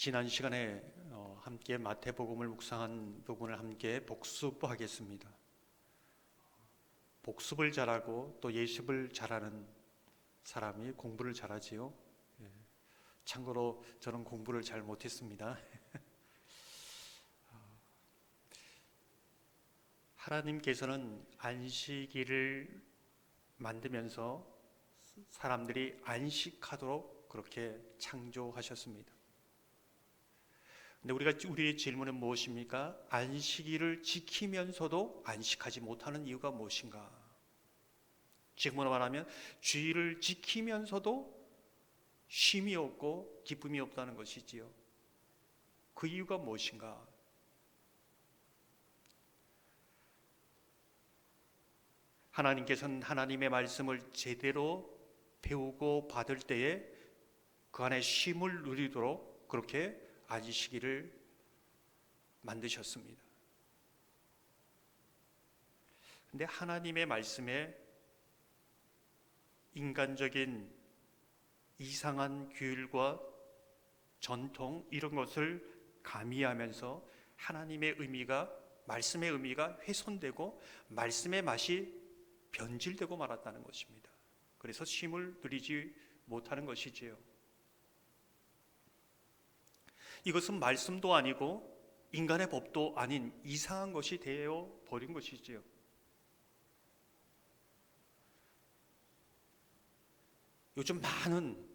지난 시간에 함께 마태복음을 묵상한 부분을 함께 복습하겠습니다. 복습을 잘하고 또 예습을 잘하는 사람이 공부를 잘하지요. 참고로 저는 공부를 잘 못했습니다. 하나님께서는 안식일을 만들면서 사람들이 안식하도록 그렇게 창조하셨습니다. 근데 우리의 질문은 무엇입니까? 안식일을 지키면서도 안식하지 못하는 이유가 무엇인가? 지금으로 말하면 주일을 지키면서도 쉼이 없고 기쁨이 없다는 것이지요. 그 이유가 무엇인가? 하나님께서는 하나님의 말씀을 제대로 배우고 받을 때에 그 안에 쉼을 누리도록 그렇게 안식일을 만드셨습니다. 근데 하나님의 말씀에 인간적인 이상한 규율과 전통 이런 것을 가미하면서 하나님의 의미가, 말씀의 의미가 훼손되고 말씀의 맛이 변질되고 말았다는 것입니다. 그래서 쉼을 누리지 못하는 것이지요. 이것은 말씀도 아니고 인간의 법도 아닌 이상한 것이 되어 버린 것이지요. 요즘 많은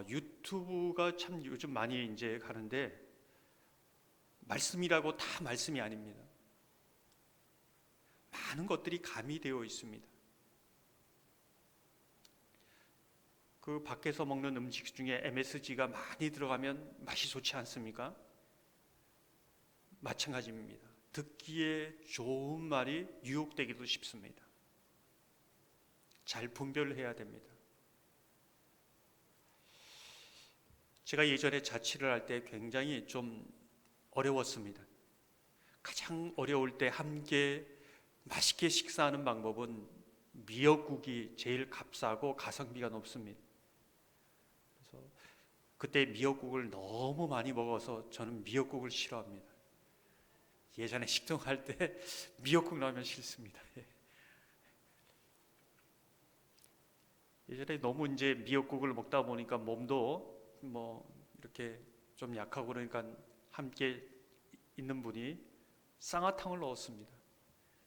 유튜브가 참 요즘 많이 이제 가는데 말씀이라고 다 말씀이 아닙니다. 많은 것들이 가미되어 있습니다. 그 밖에서 먹는 음식 중에 MSG가 많이 들어가면 맛이 좋지 않습니까? 마찬가지입니다. 듣기에 좋은 말이 유혹되기도 쉽습니다. 잘 분별해야 됩니다. 제가 예전에 자취를 할 때 굉장히 좀 어려웠습니다. 가장 어려울 때 함께 맛있게 식사하는 방법은 미역국이 제일 값싸고 가성비가 높습니다. 그래서 그때 미역국을 너무 많이 먹어서 저는 미역국을 싫어합니다. 예전에 식동할 때 미역국 나오면 싫습니다. 예전에 너무 이제 미역국을 먹다 보니까 몸도 이렇게 좀 약하고 그러니까 함께 있는 분이 쌍화탕을 넣었습니다.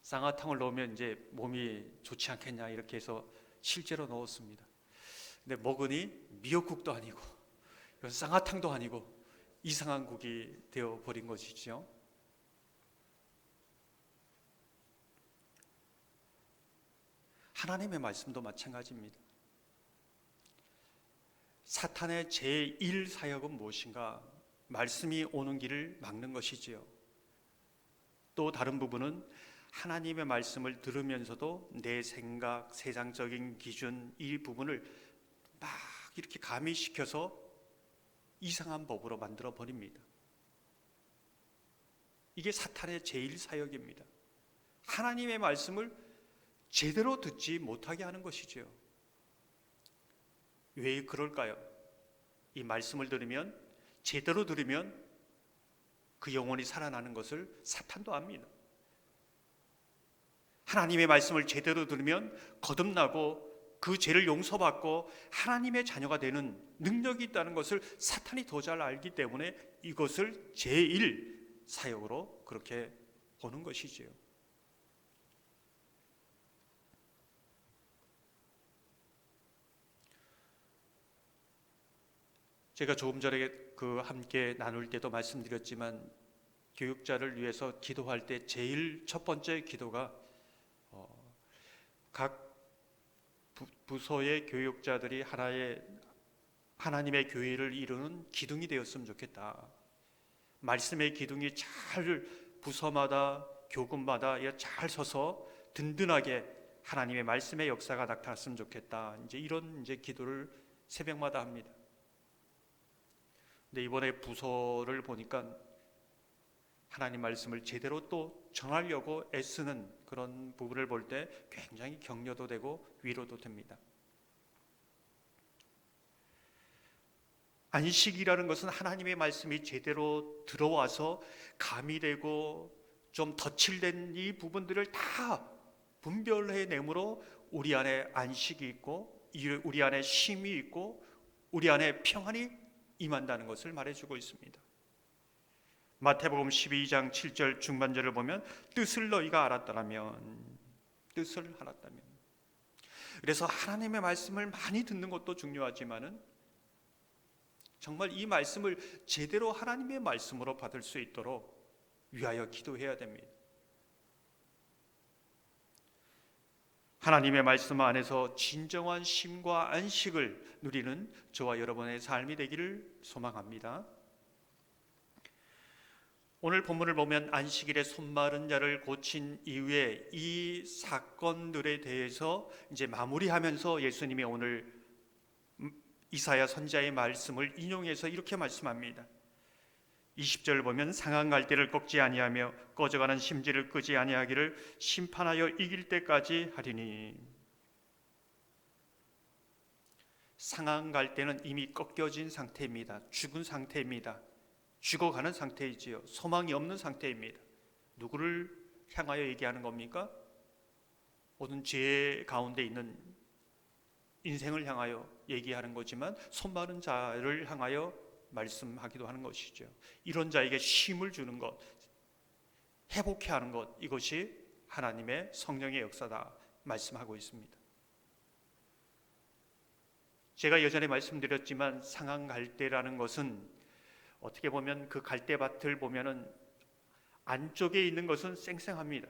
쌍화탕을 넣으면 이제 몸이 좋지 않겠냐 이렇게 해서 실제로 넣었습니다. 근데 먹으니 미역국도 아니고 쌍화탕도 아니고 이상한 국이 되어 버린 것이죠. 하나님의 말씀도 마찬가지입니다. 사탄의 제1사역은 무엇인가? 말씀이 오는 길을 막는 것이지요. 또 다른 부분은 하나님의 말씀을 들으면서도 내 생각, 세상적인 기준 이 부분을 막 이렇게 가미시켜서 이상한 법으로 만들어 버립니다. 이게 사탄의 제1사역입니다. 하나님의 말씀을 제대로 듣지 못하게 하는 것이지요. 왜 그럴까요? 이 말씀을 들으면, 제대로 들으면 그 영혼이 살아나는 것을 사탄도 압니다. 하나님의 말씀을 제대로 들으면 거듭나고 그 죄를 용서받고 하나님의 자녀가 되는 능력이 있다는 것을 사탄이 더 잘 알기 때문에 이것을 제1사역으로 그렇게 보는 것이지요. 제가 조금 전에 함께 나눌 때도 말씀드렸지만 교육자를 위해서 기도할 때 제일 첫 번째 기도가 각 부서의 교육자들이 하나님의 교회를 이루는 기둥이 되었으면 좋겠다. 말씀의 기둥이 잘 부서마다 교군마다 잘 서서 든든하게 하나님의 말씀의 역사가 나타났으면 좋겠다. 이제 이런 기도를 새벽마다 합니다. 근데 이번에 부서를 보니까 하나님 말씀을 제대로 또 전하려고 애쓰는 그런 부분을 볼 때 굉장히 격려도 되고 위로도 됩니다. 안식이라는 것은 하나님의 말씀이 제대로 들어와서 가미되고 좀 덧칠된 이 부분들을 다 분별해내므로 우리 안에 안식이 있고 우리 안에 쉼이 있고 우리 안에 평안이 임한다는 것을 말해주고 있습니다. 마태복음 12장 7절 중반절을 보면 뜻을 너희가 알았다면, 뜻을 알았다면. 그래서 하나님의 말씀을 많이 듣는 것도 중요하지만은 정말 이 말씀을 제대로 하나님의 말씀으로 받을 수 있도록 위하여 기도해야 됩니다. 하나님의 말씀 안에서 진정한 쉼과 안식을 누리는 저와 여러분의 삶이 되기를 소망합니다. 오늘 본문을 보면 안식일에 손마른 자를 고친 이후에 이 사건들에 대해서 이제 마무리하면서 예수님이 오늘 이사야 선지자의 말씀을 인용해서 이렇게 말씀합니다. 20절을 보면 상한 갈대를 꺾지 아니하며 꺼져가는 심지를 끄지 아니하기를 심판하여 이길 때까지 하리니. 상한 갈대는 이미 꺾여진 상태입니다. 죽은 상태입니다. 죽어가는 상태이지요. 소망이 없는 상태입니다. 누구를 향하여 얘기하는 겁니까? 모든 죄 가운데 있는 인생을 향하여 얘기하는 거지만 손마른 자를 향하여 말씀하기도 하는 것이죠. 이런 자에게 쉼을 주는 것, 회복케 하는 것, 이것이 하나님의 성령의 역사다 말씀하고 있습니다. 제가 예전에 말씀드렸지만 상한 갈대라는 것은 어떻게 보면 그 갈대밭을 보면은 안쪽에 있는 것은 쌩쌩합니다.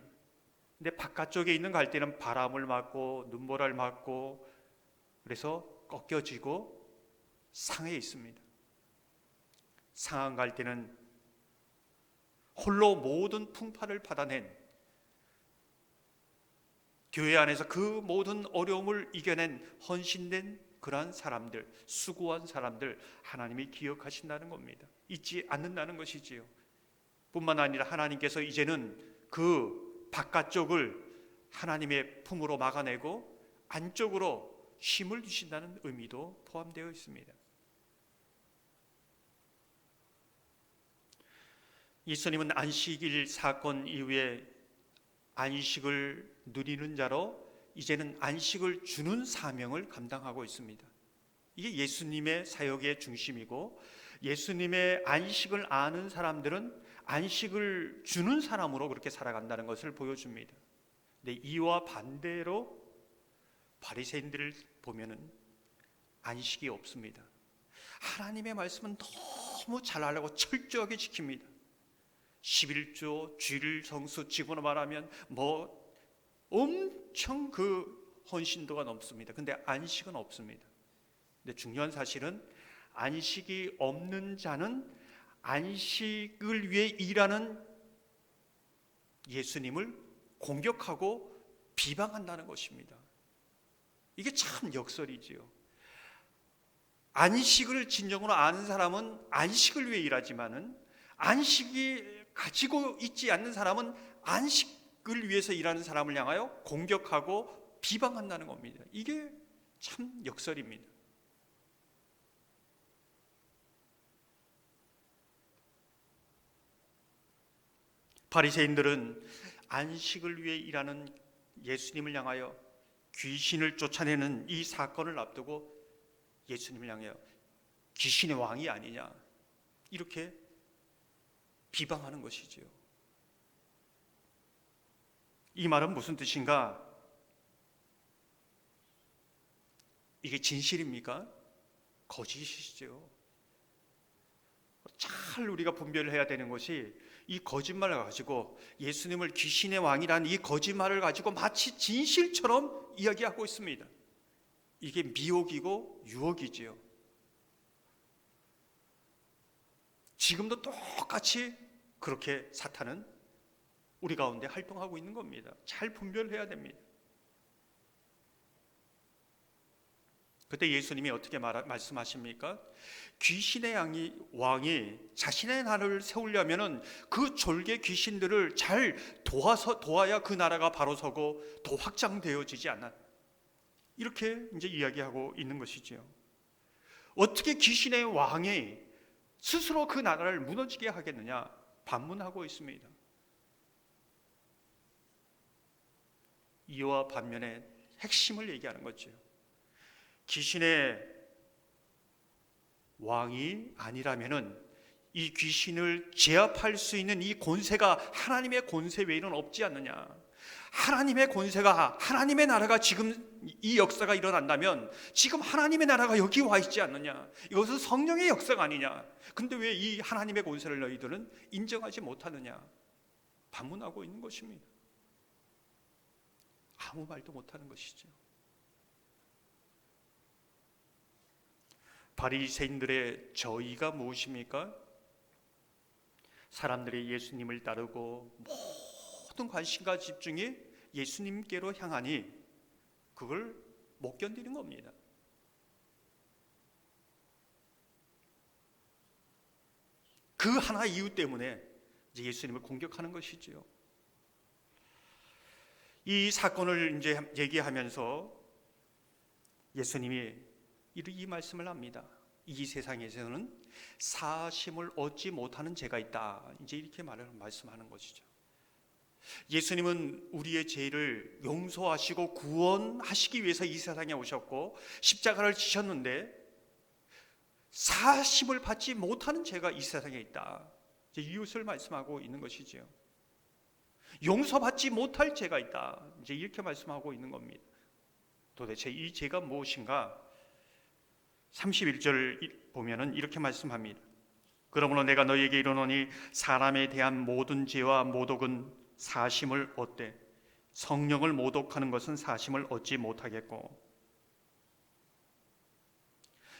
근데 바깥쪽에 있는 갈대는 바람을 맞고 눈보라를 맞고 그래서 꺾여지고 상해 있습니다. 상한 갈대는 홀로 모든 풍파를 받아낸, 교회 안에서 그 모든 어려움을 이겨낸 헌신된 그러한 사람들, 수고한 사람들 하나님이 기억하신다는 겁니다. 잊지 않는다는 것이지요. 뿐만 아니라 하나님께서 이제는 그 바깥쪽을 하나님의 품으로 막아내고 안쪽으로 힘을 주신다는 의미도 포함되어 있습니다. 예수님은 안식일 사건 이후에 안식을 누리는 자로 이제는 안식을 주는 사명을 감당하고 있습니다. 이게 예수님의 사역의 중심이고 예수님의 안식을 아는 사람들은 안식을 주는 사람으로 그렇게 살아간다는 것을 보여줍니다. 근데 이와 반대로 바리새인들을 보면은 안식이 없습니다. 하나님의 말씀은 너무 잘 알고 철저하게 지킵니다. 11조 주일 성수 지구로 말하면 엄청 그 헌신도가 넘습니다. 근데 안식은 없습니다. 근데 중요한 사실은 안식이 없는 자는 안식을 위해 일하는 예수님을 공격하고 비방한다는 것입니다. 이게 참 역설이지요. 안식을 진정으로 아는 사람은 안식을 위해 일하지만은 안식이 가지고 있지 않는 사람은 안식을 위해서 일하는 사람을 향하여 공격하고 비방한다는 겁니다. 이게 참 역설입니다. 바리새인들은 안식을 위해 일하는 예수님을 향하여 귀신을 쫓아내는 이 사건을 앞두고 예수님을 향하여 귀신의 왕이 아니냐 이렇게 비방하는 것이지요. 이 말은 무슨 뜻인가? 이게 진실입니까? 거짓이시죠. 잘 우리가 분별을 해야 되는 것이 이 거짓말을 가지고 예수님을 귀신의 왕이라는 이 거짓말을 가지고 마치 진실처럼 이야기하고 있습니다. 이게 미혹이고 유혹이지요. 지금도 똑같이 그렇게 사탄은 우리 가운데 활동하고 있는 겁니다. 잘 분별해야 됩니다. 그때 예수님이 어떻게 말씀하십니까? 귀신의 왕이 자신의 나라를 세우려면은 그 졸개 귀신들을 잘 도와야 그 나라가 바로 서고 더 확장되어지지 않아. 이렇게 이제 이야기하고 있는 것이지요. 어떻게 귀신의 왕이 스스로 그 나라를 무너지게 하겠느냐 반문하고 있습니다. 이와 반면에 핵심을 얘기하는 거죠. 귀신의 왕이 아니라면은 이 귀신을 제압할 수 있는 이 권세가 하나님의 권세 외에는 없지 않느냐. 하나님의 권세가, 하나님의 나라가 지금 이 역사가 일어난다면 지금 하나님의 나라가 여기 와 있지 않느냐. 이것은 성령의 역사가 아니냐. 근데 왜 이 하나님의 권세를 너희들은 인정하지 못하느냐. 반문하고 있는 것입니다. 아무 말도 못하는 것이죠. 바리새인들의 저의가 무엇입니까? 사람들이 예수님을 따르고 모든 관심과 집중이 예수님께로 향하니 그걸 못 견디는 겁니다. 그 하나 이유 때문에 이제 예수님을 공격하는 것이지요. 이 사건을 이제 얘기하면서 예수님이 이 말씀을 합니다. 이 세상에서는 사심을 얻지 못하는 죄가 있다. 이제 이렇게 말씀하는 것이죠. 예수님은 우리의 죄를 용서하시고 구원하시기 위해서 이 세상에 오셨고 십자가를 지셨는데 사심을 받지 못하는 죄가 이 세상에 있다. 이제 이것을 말씀하고 있는 것이지요. 용서받지 못할 죄가 있다. 이제 이렇게 말씀하고 있는 겁니다. 도대체 이 죄가 무엇인가? 31절 보면은 이렇게 말씀합니다. 그러므로 내가 너희에게 이르노니 사람에 대한 모든 죄와 모독은 사심을 얻되 성령을 모독하는 것은 사심을 얻지 못하겠고,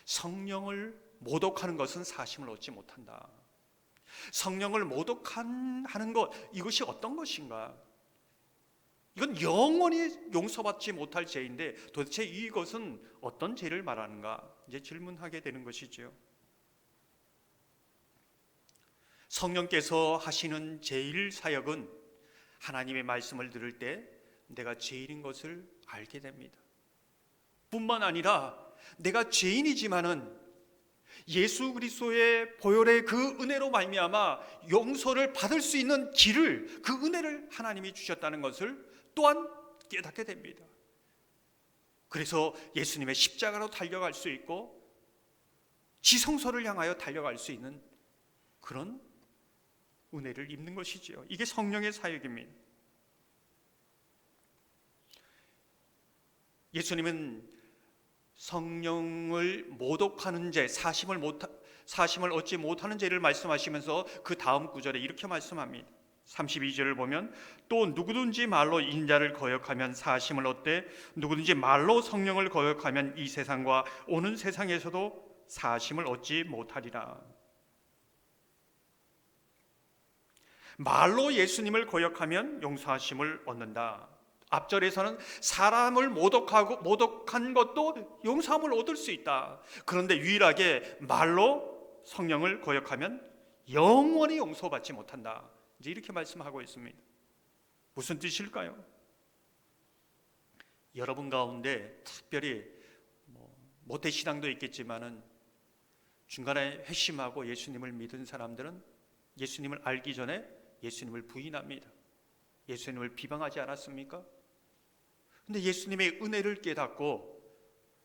성령을 모독하는 것은 사심을 얻지 못한다. 성령을 모독하는 것, 이것이 어떤 것인가? 이건 영원히 용서받지 못할 죄인데 도대체 이것은 어떤 죄를 말하는가? 이제 질문하게 되는 것이죠. 성령께서 하시는 제일 사역은 하나님의 말씀을 들을 때 내가 죄인인 것을 알게 됩니다. 뿐만 아니라 내가 죄인이지만은 예수 그리스도의 보혈의 그 은혜로 말미암아 용서를 받을 수 있는 길을, 그 은혜를 하나님이 주셨다는 것을 또한 깨닫게 됩니다. 그래서 예수님의 십자가로 달려갈 수 있고 지성소를 향하여 달려갈 수 있는 그런 은혜를 입는 것이지요. 이게 성령의 사역입니다. 예수님은 성령을 모독하는 죄, 사심을 얻지 못하는 죄를 말씀하시면서 그 다음 구절에 이렇게 말씀합니다. 32절을 보면 또 누구든지 말로 인자를 거역하면 사심을 얻되 누구든지 말로 성령을 거역하면 이 세상과 오는 세상에서도 사심을 얻지 못하리라. 말로 예수님을 거역하면 용서하심을 얻는다. 앞절에서는 사람을 모독한 것도 용서함을 얻을 수 있다. 그런데 유일하게 말로 성령을 거역하면 영원히 용서받지 못한다. 이제 이렇게 말씀하고 있습니다. 무슨 뜻일까요? 여러분 가운데 특별히 모태신앙도 있겠지만은 중간에 회심하고 예수님을 믿은 사람들은 예수님을 알기 전에 예수님을 부인합니다. 예수님을 비방하지 않았습니까? 근데 예수님의 은혜를 깨닫고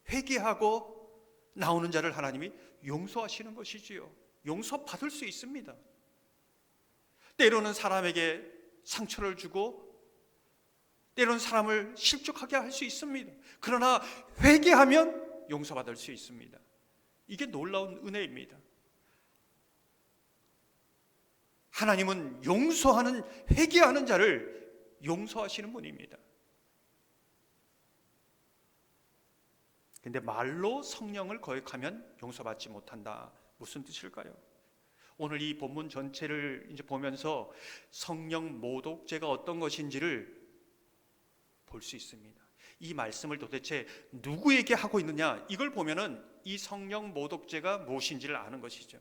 회개하고 나오는 자를 하나님이 용서하시는 것이지요. 용서받을 수 있습니다. 때로는 사람에게 상처를 주고 때로는 사람을 실족하게 할 수 있습니다. 그러나 회개하면 용서받을 수 있습니다. 이게 놀라운 은혜입니다. 하나님은 용서하는, 회개하는 자를 용서하시는 분입니다. 근데 말로 성령을 거역하면 용서받지 못한다. 무슨 뜻일까요? 오늘 이 본문 전체를 이제 보면서 성령 모독죄가 어떤 것인지를 볼 수 있습니다. 이 말씀을 도대체 누구에게 하고 있느냐, 이걸 보면은 이 성령 모독죄가 무엇인지를 아는 것이죠.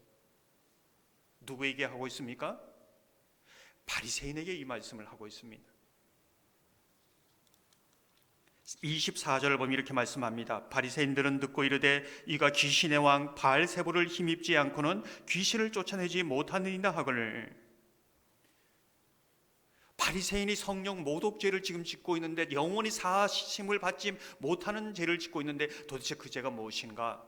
누구에게 하고 있습니까? 바리새인에게 이 말씀을 하고 있습니다. 24절을 보면 이렇게 말씀합니다. 바리새인들은 듣고 이르되 이가 귀신의 왕 바알세불을 힘입지 않고는 귀신을 쫓아내지 못하느니라 하거늘. 바리새인이 성령 모독죄를 지금 짓고 있는데, 영원히 사하심을 받지 못하는 죄를 짓고 있는데, 도대체 그 죄가 무엇인가?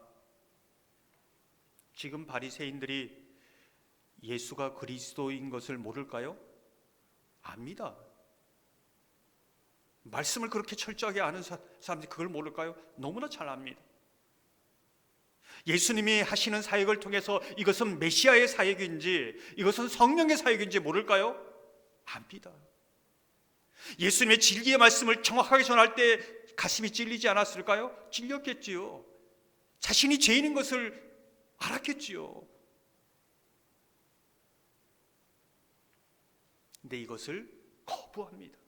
지금 바리새인들이 예수가 그리스도인 것을 모를까요? 압니다. 말씀을 그렇게 철저하게 아는 사람들이 그걸 모를까요? 너무나 잘 압니다. 예수님이 하시는 사역을 통해서 이것은 메시아의 사역인지, 이것은 성령의 사역인지 모를까요? 압니다. 예수님의 진리의 말씀을 정확하게 전할 때 가슴이 찔리지 않았을까요? 찔렸겠지요. 자신이 죄인인 것을 알았겠지요. 근데 이것을 거부합니다.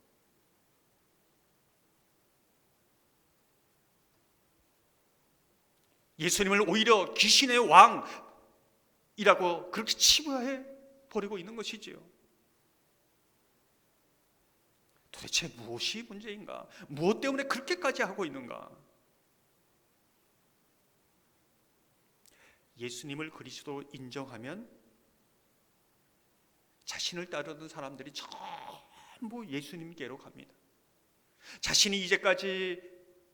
예수님을 오히려 귀신의 왕이라고 그렇게 치부해 버리고 있는 것이지요. 도대체 무엇이 문제인가? 무엇 때문에 그렇게까지 하고 있는가? 예수님을 그리스도로 인정하면 자신을 따르던 사람들이 전부 예수님께로 갑니다. 자신이 이제까지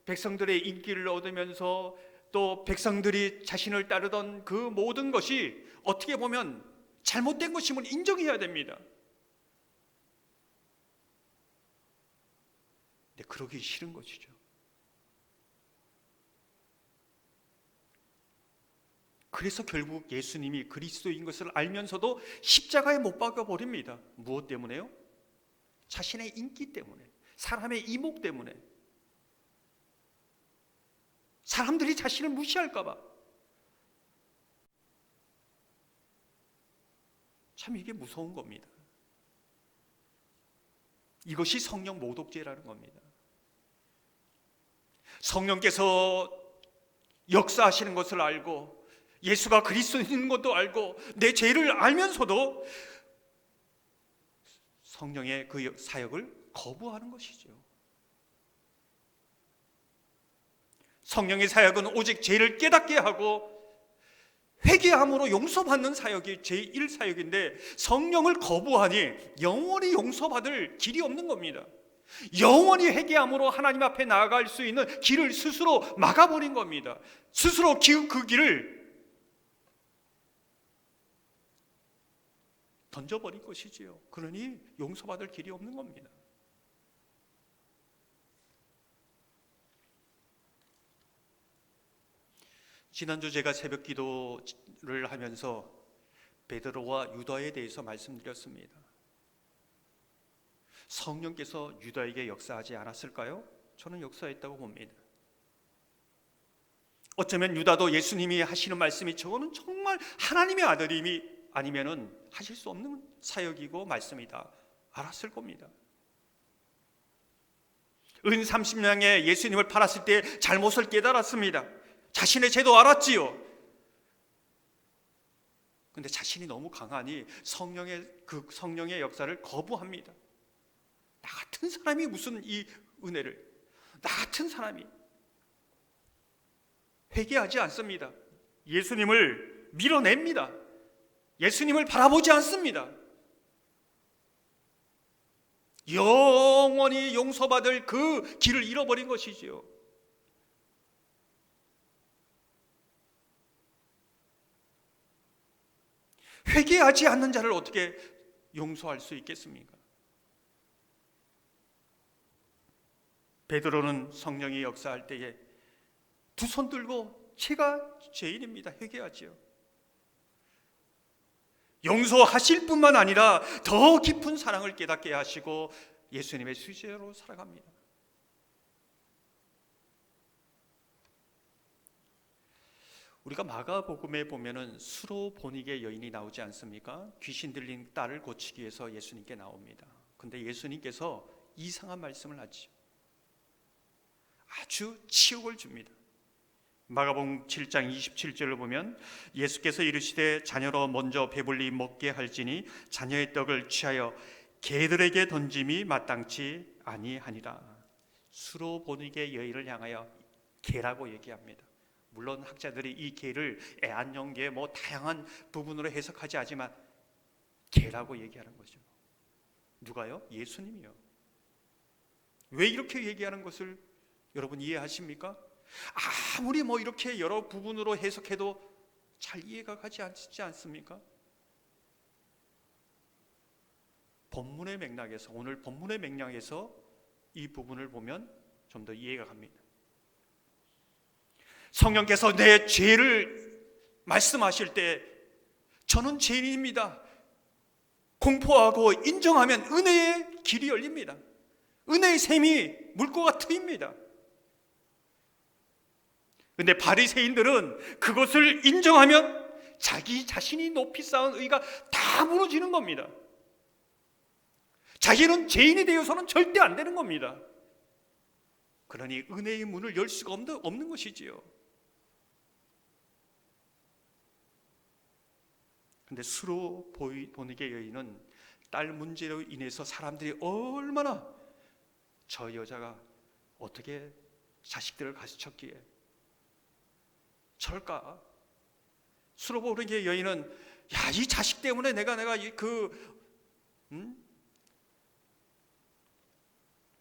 백성들의 인기를 얻으면서 또 백성들이 자신을 따르던 그 모든 것이 어떻게 보면 잘못된 것임을 인정해야 됩니다. 근데 그러기 싫은 것이죠. 그래서 결국 예수님이 그리스도인 것을 알면서도 십자가에 못 박아 버립니다. 무엇 때문에요? 자신의 인기 때문에, 사람의 이목 때문에, 사람들이 자신을 무시할까 봐. 참 이게 무서운 겁니다. 이것이 성령 모독죄라는 겁니다. 성령께서 역사하시는 것을 알고 예수가 그리스도인 것도 알고 내 죄를 알면서도 성령의 그 사역을 거부하는 것이죠. 성령의 사역은 오직 죄를 깨닫게 하고 회개함으로 용서받는 사역이 제1사역인데, 성령을 거부하니 영원히 용서받을 길이 없는 겁니다. 영원히 회개함으로 하나님 앞에 나아갈 수 있는 길을 스스로 막아버린 겁니다. 스스로 그 길을 던져버린 것이지요. 그러니 용서받을 길이 없는 겁니다. 지난주 제가 새벽 기도를 하면서 베드로와 유다에 대해서 말씀드렸습니다. 성령께서 유다에게 역사하지 않았을까요? 저는 역사했다고 봅니다. 어쩌면 유다도 예수님이 하시는 말씀이 저거는 정말 하나님의 아들임이 아니면은 하실 수 없는 사역이고 말씀이다 알았을 겁니다. 은 30냥에 예수님을 팔았을 때 잘못을 깨달았습니다. 자신의 죄도 알았지요. 근데 자신이 너무 강하니 성령의 역사를 거부합니다. 나 같은 사람이 무슨 이 은혜를, 나 같은 사람이 회개하지 않습니다. 예수님을 밀어냅니다. 예수님을 바라보지 않습니다. 영원히 용서받을 그 길을 잃어버린 것이지요. 회개하지 않는 자를 어떻게 용서할 수 있겠습니까? 베드로는 성령이 역사할 때에 두 손 들고 제가 죄인입니다. 회개하지요. 용서하실 뿐만 아니라 더 깊은 사랑을 깨닫게 하시고 예수님의 수제로 살아갑니다. 우리가 마가복음에 보면은 수로보니게 여인이 나오지 않습니까? 귀신 들린 딸을 고치기 위해서 예수님께 나옵니다. 근데 예수님께서 이상한 말씀을 하죠. 아주 치욕을 줍니다. 마가복음 7장 27절을 보면 예수께서 이르시되 자녀로 먼저 배불리 먹게 할지니 자녀의 떡을 취하여 개들에게 던짐이 마땅치 아니하니라. 수로 보니게 여인을 향하여 개라고 얘기합니다. 물론 학자들이 이 개를 애완용개 뭐 다양한 부분으로 해석하지 않지만 개라고 얘기하는 거죠. 누가요? 예수님이요. 왜 이렇게 얘기하는 것을 여러분 이해하십니까? 아무리 뭐 이렇게 여러 부분으로 해석해도 잘 이해가 가지 않습니까? 본문의 맥락에서, 오늘 본문의 맥락에서 이 부분을 보면 좀 더 이해가 갑니다. 성령께서 내 죄를 말씀하실 때 저는 죄인입니다 공포하고 인정하면 은혜의 길이 열립니다. 은혜의 샘이 물고가 트입니다. 근데 바리새인들은 그것을 인정하면 자기 자신이 높이 쌓은 의가 다 무너지는 겁니다. 자기는 죄인이 되어서는 절대 안 되는 겁니다. 그러니 은혜의 문을 열 수가 없는 것이지요. 근데 수로 보니게 여인은 딸 문제로 인해서 사람들이 얼마나 저 여자가 어떻게 자식들을 가르쳤기에 저럴까? 수로 보니게 여인은 야, 이 자식 때문에 내가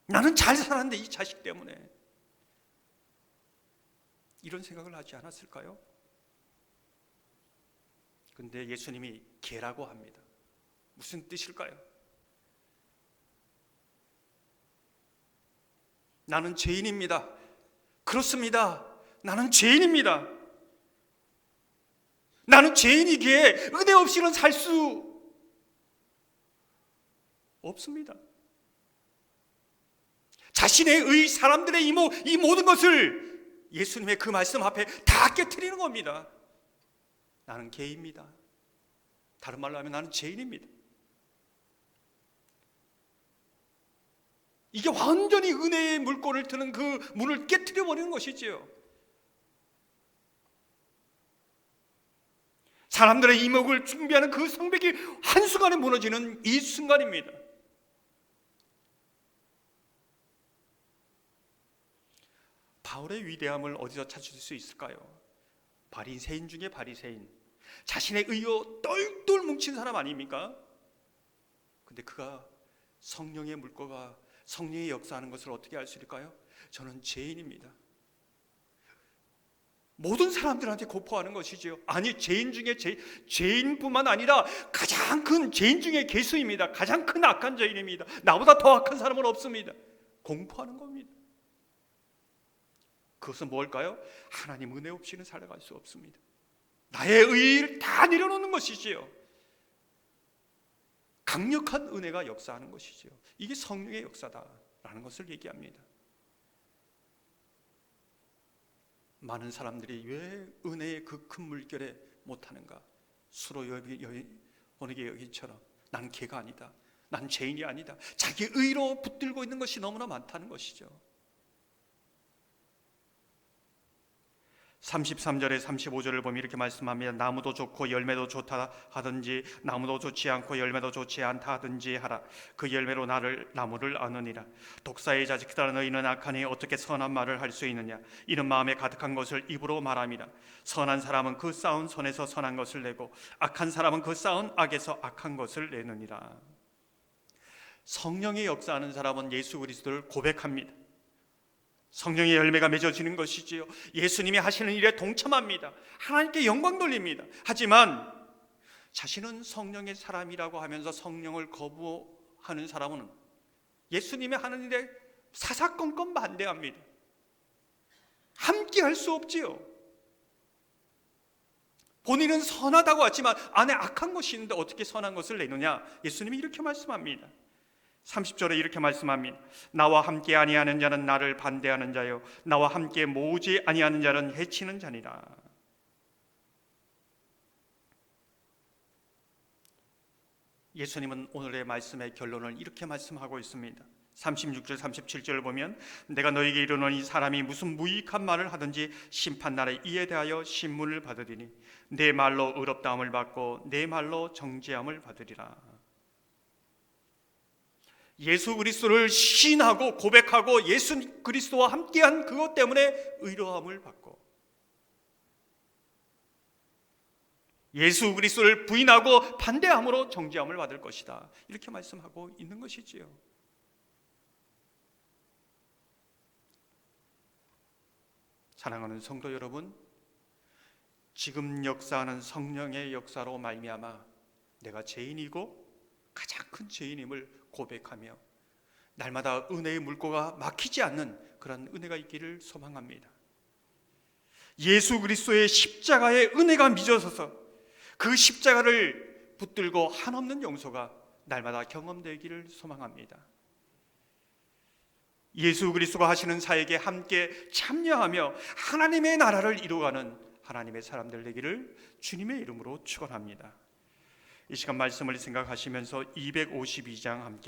나는 잘 살았는데 이 자식 때문에 이런 생각을 하지 않았을까요? 근데 예수님이 개라고 합니다. 무슨 뜻일까요? 나는 죄인입니다. 그렇습니다. 나는 죄인입니다. 나는 죄인이기에 은혜 없이는 살 수 없습니다. 자신의 의, 사람들의 이 모든 것을 예수님의 그 말씀 앞에 다 깨트리는 겁니다. 나는 개입니다. 다른 말로 하면 나는 죄인입니다. 이게 완전히 은혜의 물꼬를 트는 그 문을 깨트려 버리는 것이지요. 사람들의 이목을 준비하는 그 성벽이 한순간에 무너지는 이 순간입니다. 바울의 위대함을 어디서 찾을 수 있을까요? 바리새인 중에 바리새인, 자신의 의로 똘똘 뭉친 사람 아닙니까? 근데 그가 성령의 물꼬가 성령의 역사하는 것을 어떻게 알 수 있을까요? 저는 죄인입니다. 모든 사람들한테 고포하는 것이지요. 아니, 죄인 중에 죄인뿐만 아니라 가장 큰 죄인 중에 괴수입니다. 가장 큰 악한 죄인입니다. 나보다 더 악한 사람은 없습니다. 공포하는 겁니다. 그것은 뭘까요? 하나님 은혜 없이는 살아갈 수 없습니다. 나의 의의를 다 내려놓는 것이지요. 강력한 은혜가 역사하는 것이지요. 이게 성령의 역사다라는 것을 얘기합니다. 많은 사람들이 왜 은혜의 그 큰 물결에 못하는가? 수로 보니게 여인처럼 난 개가 아니다, 난 죄인이 아니다, 자기 의로 붙들고 있는 것이 너무나 많다는 것이죠. 33절에 35절을 보면 이렇게 말씀합니다. 나무도 좋고 열매도 좋다 하든지 나무도 좋지 않고 열매도 좋지 않다 하든지 하라. 그 열매로 나무를 아느니라. 독사의 자식들아, 너희는 악하니 어떻게 선한 말을 할 수 있느냐? 이는 마음에 가득한 것을 입으로 말함이라. 선한 사람은 그 쌓은 손에서 선한 것을 내고 악한 사람은 그 쌓은 악에서 악한 것을 내느니라. 성령의 역사하는 사람은 예수 그리스도를 고백합니다. 성령의 열매가 맺어지는 것이지요. 예수님이 하시는 일에 동참합니다. 하나님께 영광 돌립니다. 하지만 자신은 성령의 사람이라고 하면서 성령을 거부하는 사람은 예수님이 하는 일에 사사건건 반대합니다. 함께 할 수 없지요. 본인은 선하다고 하지만 안에 악한 것이 있는데 어떻게 선한 것을 내느냐? 예수님이 이렇게 말씀합니다. 30절에 이렇게 말씀합니다. 나와 함께 아니하는 자는 나를 반대하는 자요, 나와 함께 모으지 아니하는 자는 해치는 자니라. 예수님은 오늘의 말씀의 결론을 이렇게 말씀하고 있습니다. 36절 37절을 보면 내가 너에게 이르노니 사람이 무슨 무익한 말을 하든지 심판날에 이에 대하여 신문을 받으리니 내 말로 의롭다함을 받고 내 말로 정죄함을 받으리라. 예수 그리스도를 시인하고 고백하고 예수 그리스도와 함께한 그것 때문에 의로함을 받고, 예수 그리스도를 부인하고 반대함으로 정죄함을 받을 것이다, 이렇게 말씀하고 있는 것이지요. 사랑하는 성도 여러분, 지금 역사하는 성령의 역사로 말미암아 내가 죄인이고 가장 큰 죄인임을 고백하며 날마다 은혜의 물고가 막히지 않는 그런 은혜가 있기를 소망합니다. 예수 그리스도의 십자가의 은혜가 빚어져서 그 십자가를 붙들고 한없는 용서가 날마다 경험되기를 소망합니다. 예수 그리스도가 하시는 사역에 함께 참여하며 하나님의 나라를 이루어가는 하나님의 사람들 되기를 주님의 이름으로 축원합니다. 이 시간 말씀을 생각하시면서 252장 함께